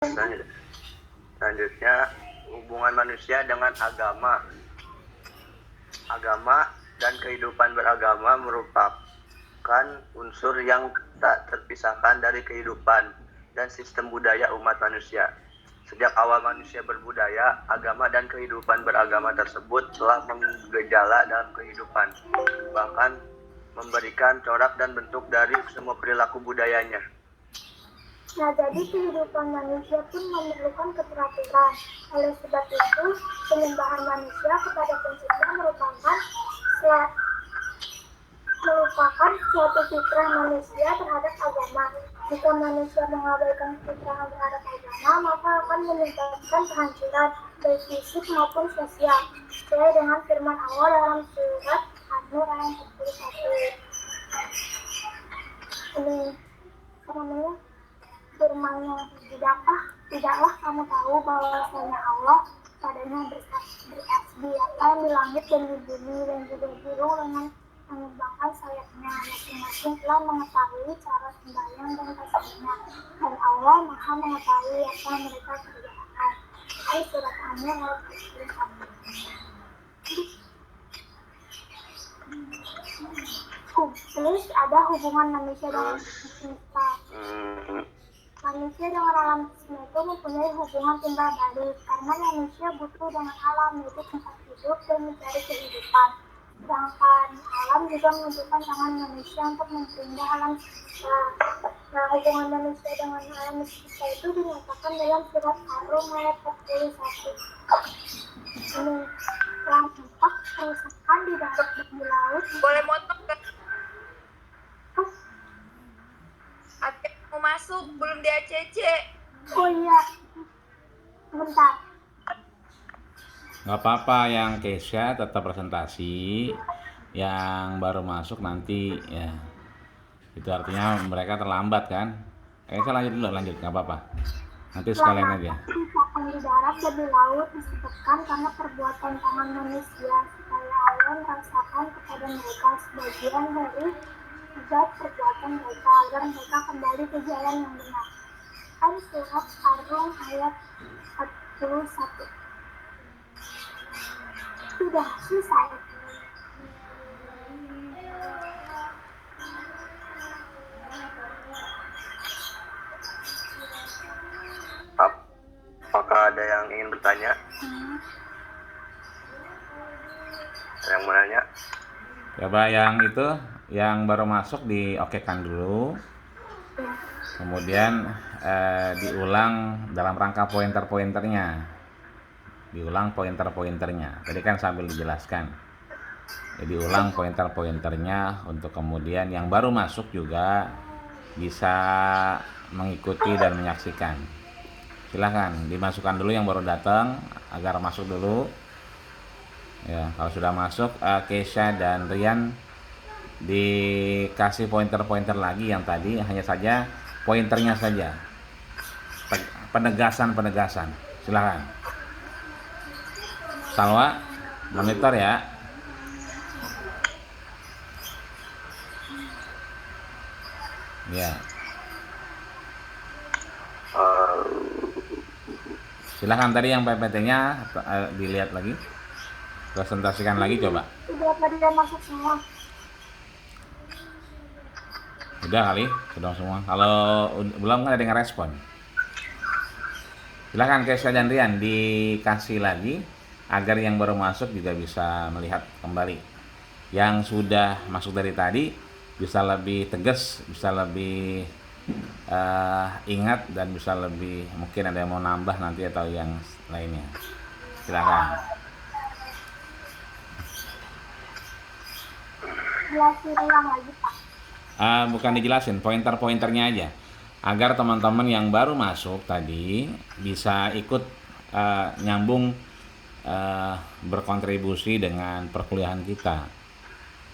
Selanjutnya, hubungan manusia dengan agama. Agama dan kehidupan beragama merupakan unsur yang tak terpisahkan dari kehidupan dan sistem budaya umat manusia. Sejak awal manusia berbudaya, agama dan kehidupan beragama tersebut telah menggejala dalam kehidupan, bahkan memberikan corak dan bentuk dari semua perilaku budayanya. Nah, jadi kehidupan manusia pun memerlukan keteraturan. Oleh sebab itu, penyembahan manusia kepada pencipta merupakan suatu fitrah manusia terhadap agama. Jika manusia mengabaikan fitrah terhadap agama, maka akan menyebabkan kehancuran baik fisik maupun sosial. Sesuai dengan firman Allah dalam surat An-Nur ayat 41. Ini apa namanya? Firman-Nya, tidaklah kamu tahu bahwasanya Allah padanya berasbi yang di langit dan di bumi dan juga burung dengan mengembangkan sayapnya. Masing-masing telah mengetahui cara sembahyang dan tasbihnya, dan Allah Maha mengetahui apa mereka kerjakan. Ayat surat An-Nur ayat 41. Terus ada hubungan manusia dengan semesta. Manusia dengan alam semesta itu mempunyai hubungan timbal balik karena manusia butuh dengan alam, yaitu tempat hidup dan mencari kehidupan. Sedangkan alam juga membutuhkan tangan manusia untuk mempindah alam semesta. Nah, hubungan manusia dengan alam semesta itu dinyatakan dalam surat Ar-Rum ayat 41. Ini yang empat, kerusakan di darat dan di laut. Boleh motong kan? Mau masuk belum di ACC. Oh iya, bentar. Nggak apa-apa, yang Kesha tetap presentasi, yang baru masuk nanti ya. Itu artinya mereka terlambat kan? Kesha lanjut, nggak apa-apa. Nanti sekalian aja. Kerusakan di darat dan di laut disebabkan karena perbuatan tangan manusia, supaya Allah merasakan kepada mereka sebagian dari zat perbuatan mereka agar mereka kembali ke jalan yang benar. Surat Ar-Rum ayat 41. Sudah selesai. Apakah ada yang ingin bertanya? Ada yang mau nanya? Coba yang itu, yang baru masuk diokekan dulu. Kemudian diulang dalam rangka pointer-pointernya. Diulang pointer-pointernya. Tadi kan sambil dijelaskan. Jadi ulang pointer-pointernya untuk kemudian yang baru masuk juga bisa mengikuti dan menyaksikan. Silahkan dimasukkan dulu yang baru datang agar masuk dulu. Ya, kalau sudah masuk, Kesha dan Rian dikasih pointer-pointer lagi yang tadi, hanya saja pointernya saja. Penegasan. Silahkan. Salwa, monitor ya. Ya. Silahkan tadi yang PPT-nya dilihat lagi. Presentasikan lagi coba. Sudah pada masuk semua. Udah kali, sudah semua. Kalau belum kan ada yang respon. Silahkan Kesha dan Rian dikasih lagi agar yang baru masuk juga bisa melihat kembali. Yang sudah masuk dari tadi bisa lebih tegas, bisa lebih ingat dan bisa lebih, mungkin ada yang mau nambah nanti atau yang lainnya. Silahkan. Jelasin ulang lagi, Pak. Bukan dijelasin, pointer-pointernya aja agar teman-teman yang baru masuk tadi bisa ikut nyambung, berkontribusi dengan perkuliahan kita.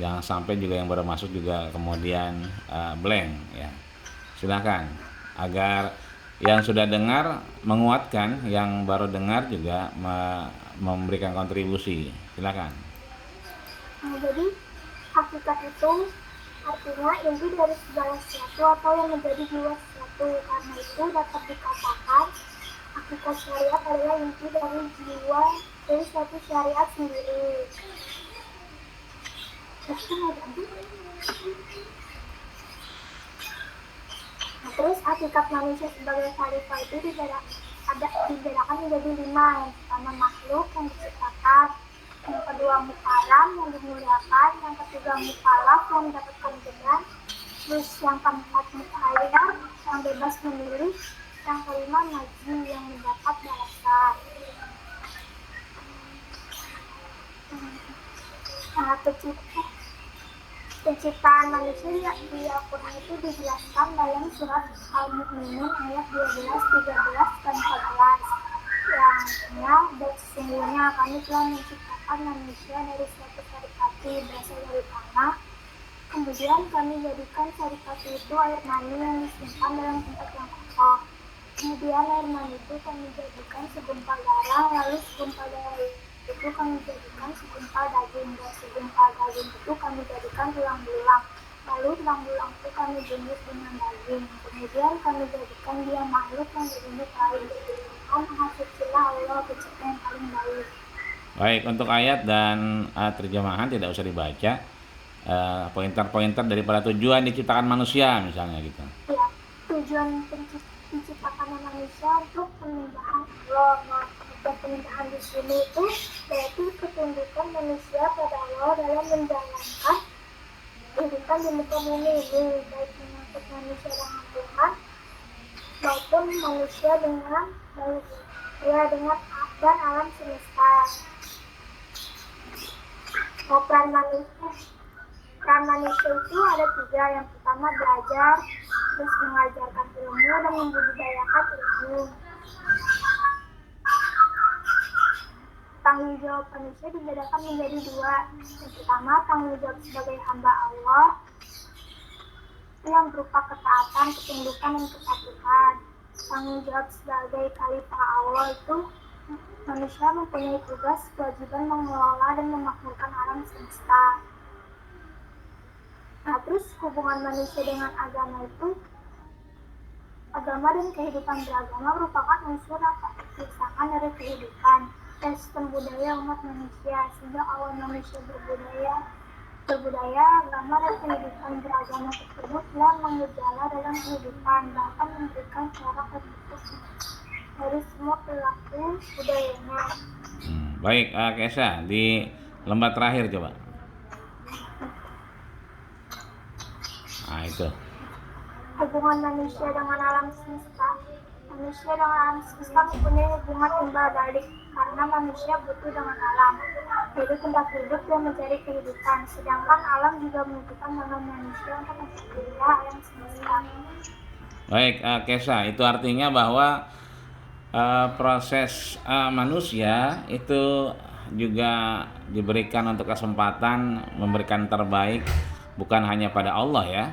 Jangan sampai juga yang baru masuk juga kemudian blank ya. Silakan agar yang sudah dengar menguatkan, yang baru dengar juga memberikan kontribusi. Silakan. Nah, jadi hakikat itu artinya inti dari segala sesuatu atau yang menjadi jiwa sesuatu. Karena itu dapat dikatakan hakikat syariat adalah inti dari jiwa dari suatu syariat sendiri. Nah, terus hakikat manusia sebagai khalifah itu dibedakan menjadi 5. Yang pertama makhluk yang diciptakan, yang kedua mukarram yang dimuliakan, yang ketiga mukallaf yang mendapatkan beban, terus yang keempat mukhayyar yang bebas memilih, yang kelima majzi yang mendapat balasan. Nah, penciptaan manusia di Al-Quran itu dijelaskan dalam surat Al-Mu'minun ayat 12, 13, dan 14. Yang dan sesungguhnya kami telah menciptakan manusia dari suatu saripati berasal dari tanah. Kemudian kami jadikan saripati itu air mani yang disimpan dalam tempat yang kokoh. Kemudian air mani itu kami jadikan segumpal darah, lalu segumpal darah itu kami jadikan segumpal daging, dan segumpal daging itu kami jadikan tulang-belang, lalu tulang-belang itu kami jemur dengan daging. Kemudian kami jadikan dia makhluk yang berbentuk lain. Maha sucilah Allah, pencipta yang paling baik. Baik, untuk ayat dan terjemahan tidak usah dibaca. Pointer-pointer daripada tujuan diciptakan manusia misalnya gitu. Ya, tujuan penciptakan manusia untuk penyembahan Allah. Nah, dan penyembahan di sini itu yaitu ketundukan manusia pada Allah dalam menjalankan kehidupan di muka bumi ini, baik menyangkut manusia dengan Tuhan maupun manusia dengan dan alam semesta. Nah, peran manusia itu ada 3. Yang pertama belajar, terus mengajarkan ilmu dan membudidayakan ilmu. Tanggung jawab manusia dibedakan menjadi 2. Yang pertama tanggung jawab sebagai hamba Allah yang berupa ketaatan, ketundukan, dan kepatuhan. Tanggung jawab sebagai khalifah Allah itu manusia mempunyai tugas kewajiban mengelola dan memakmurkan alam semesta. Nah, terus hubungan manusia dengan agama itu, agama dan kehidupan beragama merupakan unsur yang tak terpisahkan dari kehidupan dan sistem budaya umat manusia. Sejak awal manusia berbudaya, agama dan kehidupan beragama tersebut telah mengejala dalam kehidupan, bahkan memberikan cara terbentuk dari semua perilaku budayanya. Baik, Kesa, di lembar terakhir coba. Nah, itu. Hubungan manusia dengan alam semesta. Manusia dengan alam semesta mempunyai hubungan timbal balik karena manusia butuh dengan alam, yaitu tempat hidup dan mencari kehidupan. Sedangkan alam juga membutuhkan dengan manusia untuk mencari alam semesta. Baik, Kesa, itu artinya bahwa proses manusia itu juga diberikan untuk kesempatan memberikan terbaik bukan hanya pada Allah ya,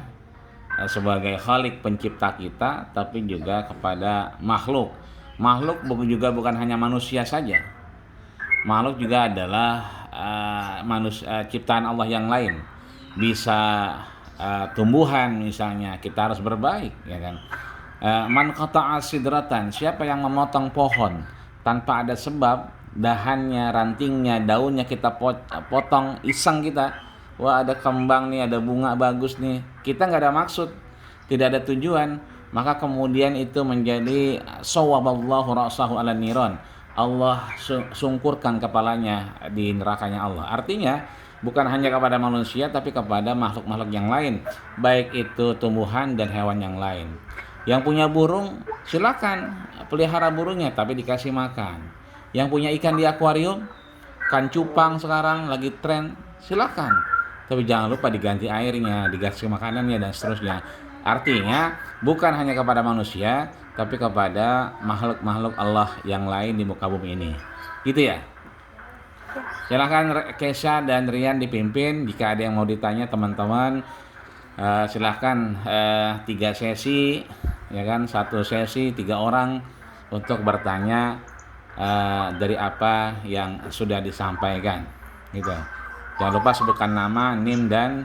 sebagai Khalik pencipta kita, tapi juga kepada makhluk. Makhluk juga bukan hanya manusia saja. Makhluk juga adalah ciptaan Allah yang lain. Bisa tumbuhan misalnya, kita harus berbaik ya kan. Man qata'a sidratan, siapa yang memotong pohon tanpa ada sebab, dahannya, rantingnya, daunnya kita potong iseng kita, wah ada kembang nih, ada bunga bagus nih, kita nggak ada maksud, tidak ada tujuan, maka kemudian itu menjadi sawaballahu ra'sahu ala niron, Allah sungkurkan kepalanya di nerakanya Allah. Artinya bukan hanya kepada manusia tapi kepada makhluk-makhluk yang lain, baik itu tumbuhan dan hewan yang lain. Yang punya burung silakan pelihara burungnya tapi dikasih makan. Yang punya ikan di akuarium, ikan cupang sekarang lagi tren, silakan. Tapi jangan lupa diganti airnya, dikasih makanannya dan seterusnya. Artinya bukan hanya kepada manusia tapi kepada makhluk-makhluk Allah yang lain di muka bumi ini. Gitu ya. Silakan Kesha dan Rian dipimpin. Jika ada yang mau ditanya teman-teman, silahkan 3 sesi ya kan, 1 sesi 3 orang untuk bertanya dari apa yang sudah disampaikan gitu. Jangan lupa sebutkan nama, NIM dan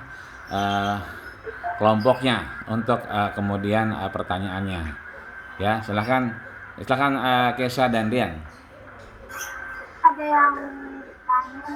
kelompoknya untuk kemudian pertanyaannya ya. Silahkan Silakan Kesha dan Dian. Ada yang tanya